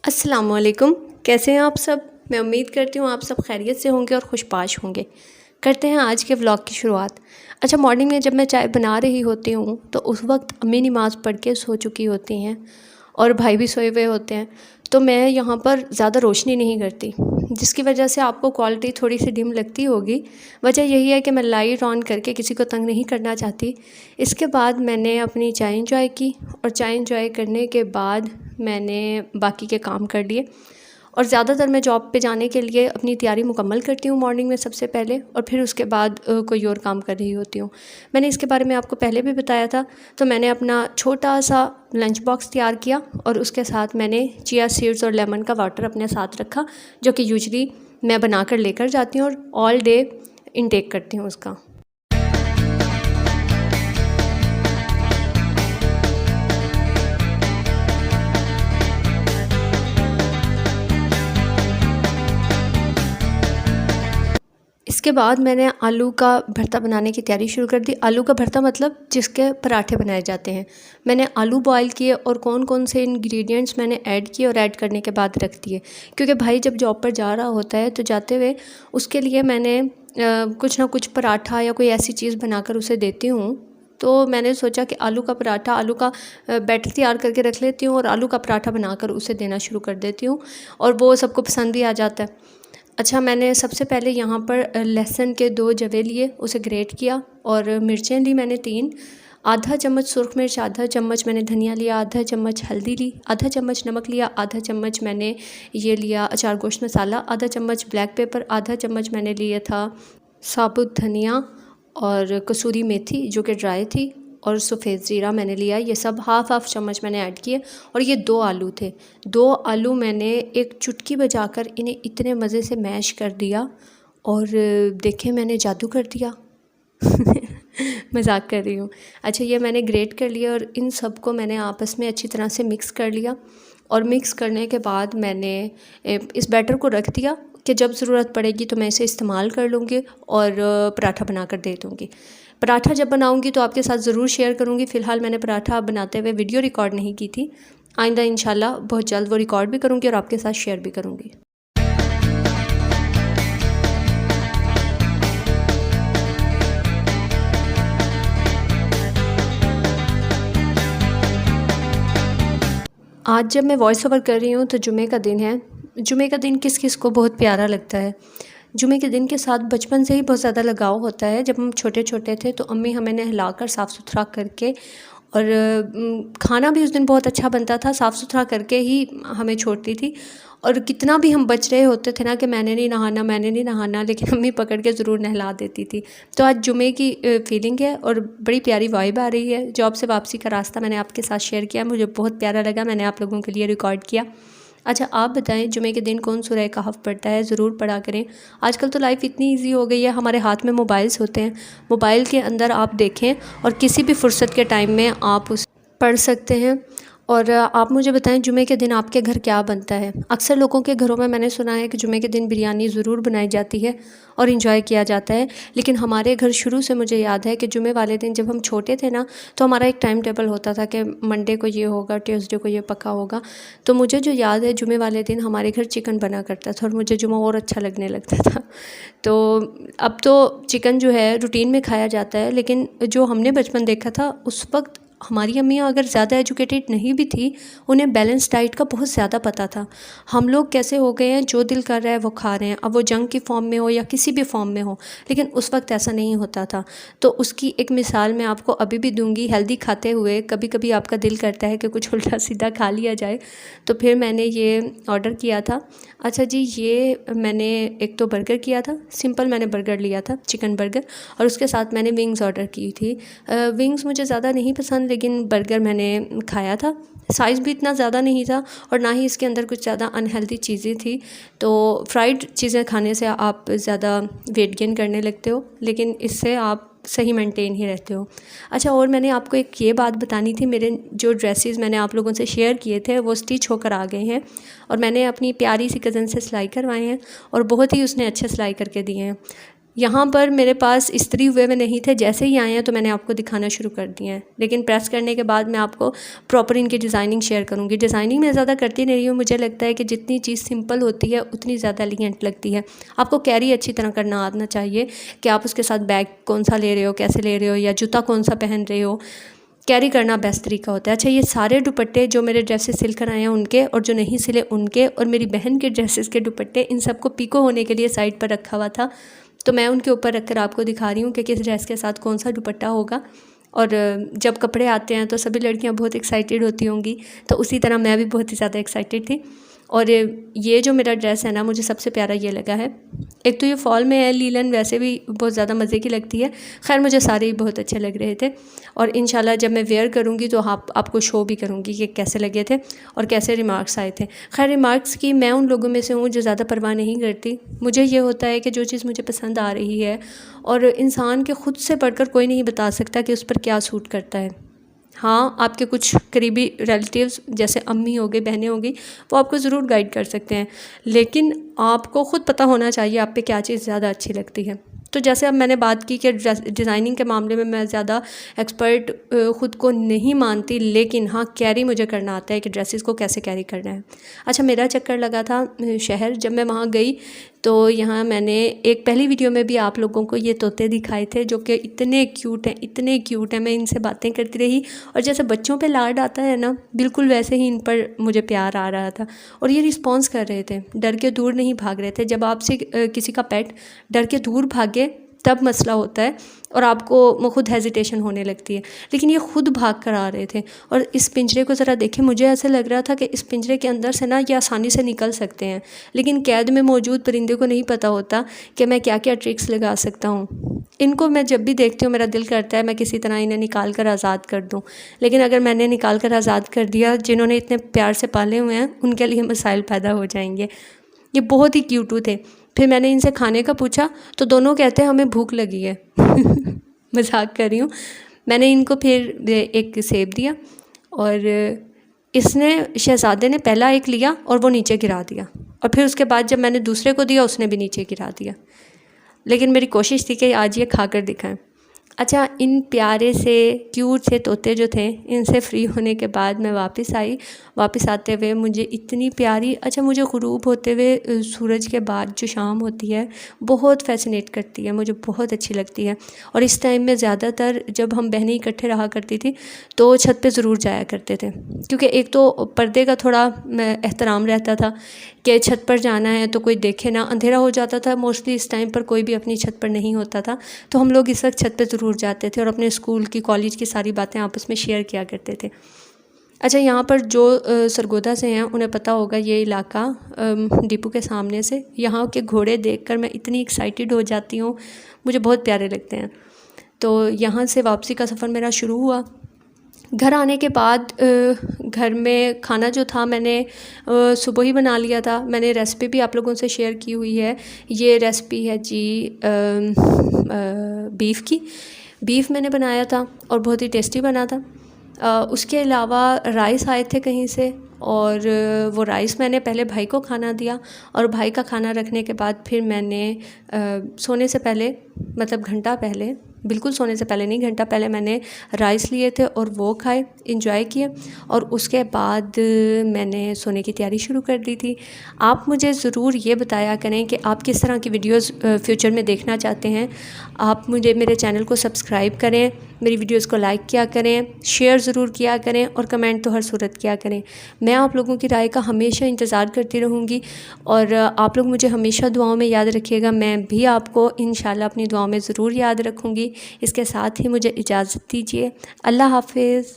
अस्सलामुअलैकुम। कैसे हैं आप सब? मैं उम्मीद करती हूँ आप सब खैरियत से होंगे और खुशपाश होंगे। करते हैं आज के व्लॉग की शुरुआत। अच्छा, मॉर्निंग में जब मैं चाय बना रही होती हूँ तो उस वक्त अम्मी नमाज़ पढ़ के सो चुकी होती हैं और भाई भी सोए हुए होते हैं। तो मैं यहाँ पर ज़्यादा रोशनी नहीं करती, जिसकी वजह से आपको क्वालिटी थोड़ी सी डिम लगती होगी। वजह यही है कि मैं लाइट ऑन करके किसी को तंग नहीं करना चाहती। इसके बाद मैंने अपनी चाय इंजॉय की और चाय इंजॉय करने के बाद मैंने बाकी के काम कर लिए। और ज़्यादातर मैं जॉब पे जाने के लिए अपनी तैयारी मुकम्मल करती हूँ मॉर्निंग में सबसे पहले, और फिर उसके बाद कोई और काम कर रही होती हूँ। मैंने इसके बारे में आपको पहले भी बताया था। तो मैंने अपना छोटा सा लंच बॉक्स तैयार किया और उसके साथ मैंने चिया सीड्स और लेमन का वाटर अपने साथ रखा, जो कि यूजली मैं बना कर लेकर जाती हूँ और ऑल डे इनटेक करती हूँ उसका। इसके बाद मैंने आलू का भरता बनाने की तैयारी शुरू कर दी। आलू का भरता मतलब जिसके पराठे बनाए जाते हैं। मैंने आलू बॉईल किए और कौन कौन से इंग्रेडिएंट्स मैंने ऐड किए और ऐड करने के बाद रख दिए, क्योंकि भाई जब जॉब पर जा रहा होता है तो जाते हुए उसके लिए मैंने कुछ ना कुछ पराठा या कोई ऐसी चीज़ बनाकर उसे देती हूँ। तो मैंने सोचा कि आलू का पराठा, आलू का बैटर तैयार करके रख लेती हूँ और आलू का पराठा बनाकर उसे देना शुरू कर देती हूँ, और वो सबको पसंद भी आ जाता है। अच्छा, मैंने सबसे पहले यहाँ पर लहसुन के 2 जवे लिए, उसे ग्रेट किया, और मिर्चें ली मैंने 3, आधा चम्मच सुरख मिर्च, आधा चम्मच मैंने धनिया लिया, आधा चम्मच हल्दी ली, आधा चम्मच नमक लिया, आधा चम्मच मैंने ये लिया अचार गोश्त मसाला, आधा चम्मच ब्लैक पेपर, आधा चम्मच मैंने लिया था साबुत धनिया और कसूरी मेथी जो कि ड्राई थी, और सफ़ेद ज़ीरा मैंने लिया। ये सब हाफ़ चम्मच मैंने ऐड किए। और ये 2 आलू थे। 2 आलू मैंने एक चुटकी बजाकर इन्हें इतने मज़े से मैश कर दिया, और देखें मैंने जादू कर दिया। मजाक कर रही हूँ। अच्छा, ये मैंने ग्रेट कर लिया और इन सब को मैंने आपस में अच्छी तरह से मिक्स कर लिया। और मिक्स करने के बाद मैंने इस बैटर को रख दिया कि जब ज़रूरत पड़ेगी तो मैं इसे इस्तेमाल कर लूँगी और पराठा बना कर दे दूँगी। पराठा जब बनाऊँगी तो आपके साथ ज़रूर शेयर करूँगी। फ़िलहाल मैंने पराठा बनाते हुए वीडियो रिकॉर्ड नहीं की थी। आइंदा इंशाल्लाह बहुत जल्द वो रिकॉर्ड भी करूँगी और आपके साथ शेयर भी करूँगी। आज जब मैं वॉइस ओवर कर रही हूँ तो जुमे का दिन है। जुमे का दिन किस किस को बहुत प्यारा लगता है। जुमे के दिन के साथ बचपन से ही बहुत ज़्यादा लगाव होता है। जब हम छोटे छोटे थे तो अम्मी हमें नहलाकर साफ़ सुथरा करके, और खाना भी उस दिन बहुत अच्छा बनता था, साफ़ सुथरा करके ही हमें छोड़ती थी। और कितना भी हम बच रहे होते थे ना कि मैंने नहीं नहाना, मैंने नहीं नहाना, लेकिन अम्मी पकड़ के ज़रूर नहला देती थी। तो आज जुमे की फीलिंग है और बड़ी प्यारी वाइब आ रही है। जॉब से वापसी का रास्ता मैंने आपके साथ शेयर किया, मुझे बहुत प्यारा लगा, मैंने आप लोगों के लिए रिकॉर्ड किया। अच्छा, आप बताएं जुमे के दिन कौन सूरह कहफ पढ़ता है? ज़रूर पढ़ा करें। आजकल तो लाइफ इतनी इजी हो गई है, हमारे हाथ में मोबाइल्स होते हैं। मोबाइल के अंदर आप देखें और किसी भी फुर्सत के टाइम में आप उस पढ़ सकते हैं। और आप मुझे बताएं जुमे के दिन आपके घर क्या बनता है? अक्सर लोगों के घरों में मैंने सुना है कि जुमे के दिन बिरयानी ज़रूर बनाई जाती है और इंजॉय किया जाता है। लेकिन हमारे घर शुरू से मुझे याद है कि जुमे वाले दिन जब हम छोटे थे ना, तो हमारा एक टाइम टेबल होता था कि मंडे को ये होगा, ट्यूसडे को ये पका होगा। तो मुझे जो याद है, जुमे वाले दिन हमारे घर चिकन बना करता था और मुझे जुमा और अच्छा लगने लगता था। तो अब तो चिकन जो है रूटीन में खाया जाता है, लेकिन जो हमने बचपन देखा था उस वक्त हमारी अम्मियाँ अगर ज़्यादा एजुकेटेड नहीं भी थी, उन्हें बैलेंस डाइट का बहुत ज़्यादा पता था। हम लोग कैसे हो गए हैं, जो दिल कर रहा है वो खा रहे हैं, अब वो जंक की फॉर्म में हो या किसी भी फॉर्म में हो, लेकिन उस वक्त ऐसा नहीं होता था। तो उसकी एक मिसाल मैं आपको अभी भी दूंगी। हेल्दी खाते हुए कभी कभी आपका दिल करता है कि कुछ उल्टा सीधा खा लिया जाए, तो फिर मैंने ये ऑर्डर किया था। अच्छा जी, ये मैंने एक तो बर्गर किया था, सिंपल मैंने बर्गर लिया था, चिकन बर्गर, और उसके साथ मैंने विंग्स ऑर्डर की थी। विंग्स मुझे ज़्यादा नहीं पसंद, लेकिन बर्गर मैंने खाया था। साइज़ भी इतना ज़्यादा नहीं था और ना ही इसके अंदर कुछ ज़्यादा अनहेल्दी चीज़ें थी। तो फ्राइड चीज़ें खाने से आप ज़्यादा वेट गेन करने लगते हो, लेकिन इससे आप सही मेंटेन ही रहते हो। अच्छा, और मैंने आपको एक ये बात बतानी थी, मेरे जो ड्रेसेस मैंने आप लोगों से शेयर किए थे वो स्टिच होकर आ गए हैं, और मैंने अपनी प्यारी सी कज़न से सिलाई करवाए हैं और बहुत ही उसने अच्छे सिलाई करके दिए हैं। यहाँ पर मेरे पास इस्त्री हुए में नहीं थे, जैसे ही आए हैं तो मैंने आपको दिखाना शुरू कर दिए हैं। लेकिन प्रेस करने के बाद मैं आपको प्रॉपर इनकी डिज़ाइनिंग शेयर करूँगी। डिज़ाइनिंग मैं ज़्यादा करती नहीं हूँ, मुझे लगता है कि जितनी चीज़ सिंपल होती है उतनी ज़्यादा एलिगेंट लगती है। आपको कैरी अच्छी तरह करना आना चाहिए कि आप उसके साथ बैग कौन सा ले रहे हो, कैसे ले रहे हो, या जूता कौन सा पहन रहे हो, कैरी करना बेस्ट तरीका होता है। अच्छा, ये सारे दुपट्टे जो मेरे ड्रेसेस सिल कर आए हैं उनके, और जो नहीं सिले उनके, और मेरी बहन के ड्रेसेस के दुपट्टे, इन सबको पीको होने के लिए साइड पर रखा हुआ था, तो मैं उनके ऊपर रखकर आपको दिखा रही हूँ कि किस ड्रेस के साथ कौन सा दुपट्टा होगा। और जब कपड़े आते हैं तो सभी लड़कियाँ बहुत एक्साइटेड होती होंगी, तो उसी तरह मैं भी बहुत ही ज़्यादा एक्साइटेड थी। और ये जो मेरा ड्रेस है ना, मुझे सबसे प्यारा ये लगा है। एक तो ये फॉल में है, लीलन वैसे भी बहुत ज़्यादा मज़े की लगती है। खैर मुझे सारे ही बहुत अच्छे लग रहे थे, और इंशाल्लाह जब मैं वेयर करूँगी तो आपको शो भी करूँगी कि कैसे लगे थे और कैसे रिमार्क्स आए थे। खैर रिमार्क्स की मैं उन लोगों में से हूँ जो ज़्यादा परवाह नहीं करती। मुझे ये होता है कि जो चीज़ मुझे पसंद आ रही है, और इंसान के ख़ुद से बढ़कर कोई नहीं बता सकता कि उस पर क्या सूट करता है। हाँ, आपके कुछ करीबी रिलेटिव्स जैसे अम्मी हो गई, बहनें हो गई, वो आपको ज़रूर गाइड कर सकते हैं, लेकिन आपको ख़ुद पता होना चाहिए आप पे क्या चीज़ ज़्यादा अच्छी लगती है। तो जैसे अब मैंने बात की कि डिज़ाइनिंग के मामले में मैं ज़्यादा एक्सपर्ट ख़ुद को नहीं मानती, लेकिन हाँ कैरी मुझे करना आता है कि ड्रेसेस को कैसे कैरी करना है। अच्छा, मेरा चक्कर लगा था शहर, जब मैं वहाँ गई तो यहाँ मैंने एक पहली वीडियो में भी आप लोगों को ये तोते दिखाए थे जो कि इतने क्यूट हैं, इतने क्यूट हैं। मैं इनसे बातें करती रही, और जैसे बच्चों पे लाड आता है ना, बिल्कुल वैसे ही इन पर मुझे प्यार आ रहा था। और ये रिस्पॉन्स कर रहे थे, डर के दूर नहीं भाग रहे थे। जब आपसे किसी का पेट डर के दूर भागे तब मसला होता है और आपको खुद हेजिटेशन होने लगती है, लेकिन ये खुद भाग कर आ रहे थे। और इस पिंजरे को ज़रा देखें, मुझे ऐसे लग रहा था कि इस पिंजरे के अंदर से ना ये आसानी से निकल सकते हैं, लेकिन कैद में मौजूद परिंदे को नहीं पता होता कि मैं क्या क्या ट्रिक्स लगा सकता हूँ। इनको मैं जब भी देखती हूँ मेरा दिल करता है मैं किसी तरह इन्हें निकाल कर आज़ाद कर दूँ, लेकिन अगर मैंने निकाल कर आज़ाद कर दिया, जिन्होंने इतने प्यार से पाले हुए हैं उनके लिए मसाइल पैदा हो जाएंगे। ये बहुत ही क्यूटू थे। फिर मैंने इनसे खाने का पूछा तो दोनों कहते हैं हमें भूख लगी है। मजाक कर रही हूँ। मैंने इनको फिर एक सेब दिया, और इसने, शहज़ादे ने पहला एक लिया और वो नीचे गिरा दिया, और फिर उसके बाद जब मैंने दूसरे को दिया उसने भी नीचे गिरा दिया। लेकिन मेरी कोशिश थी कि आज ये खाकर दिखाएं। अच्छा, इन प्यारे से क्यूट से तोते जो थे, इनसे फ्री होने के बाद मैं वापस आई। वापस आते हुए मुझे इतनी प्यारी, अच्छा मुझे ग़ुरूब होते हुए सूरज के बाद जो शाम होती है बहुत फैसिनेट करती है, मुझे बहुत अच्छी लगती है। और इस टाइम में ज़्यादातर जब हम बहनें इकट्ठे रहा करती थी तो छत पे ज़रूर जाया करते थे, क्योंकि एक तो पर्दे का थोड़ा एहतराम रहता था कि छत पर जाना है तो कोई देखे ना, अंधेरा हो जाता था मोस्टली इस टाइम पर, कोई भी अपनी छत पर नहीं होता था, तो हम लोग इस वक्त छत पे ज़रूर जाते थे और अपने स्कूल की, कॉलेज की सारी बातें आपस में शेयर किया करते थे। अच्छा, यहाँ पर जो सरगोदा से हैं उन्हें पता होगा ये इलाका डिपो के सामने से, यहाँ के घोड़े देखकर मैं इतनी एक्साइटेड हो जाती हूँ, मुझे बहुत प्यारे लगते हैं। तो यहाँ से वापसी का सफ़र मेरा शुरू हुआ। घर आने के बाद घर में खाना जो था मैंने सुबह ही बना लिया था। मैंने रेसिपी भी आप लोगों से शेयर की हुई है। ये रेसिपी है जी बीफ़ की। बीफ़ मैंने बनाया था और बहुत ही टेस्टी बना था। उसके अलावा राइस आए थे कहीं से, और वो राइस मैंने पहले भाई को खाना दिया, और भाई का खाना रखने के बाद फिर मैंने सोने से पहले, मतलब घंटा पहले, बिल्कुल सोने से पहले नहीं, घंटा पहले मैंने राइस लिए थे और वो खाए, इंजॉय किए, और उसके बाद मैंने सोने की तैयारी शुरू कर दी थी। आप मुझे ज़रूर ये बताया करें कि आप किस तरह की वीडियोस फ्यूचर में देखना चाहते हैं। आप मुझे, मेरे चैनल को सब्सक्राइब करें, मेरी वीडियोस को लाइक किया करें, शेयर ज़रूर किया करें, और कमेंट तो हर सूरत किया करें। मैं आप लोगों की राय का हमेशा इंतज़ार करती रहूँगी, और आप लोग मुझे हमेशा दुआओं में याद रखिएगा। मैं भी आपको इंशाल्लाह अपनी दुआओं में ज़रूर याद रखूँगी। इसके साथ ही मुझे इजाज़त दीजिए। अल्लाह हाफ़िज़।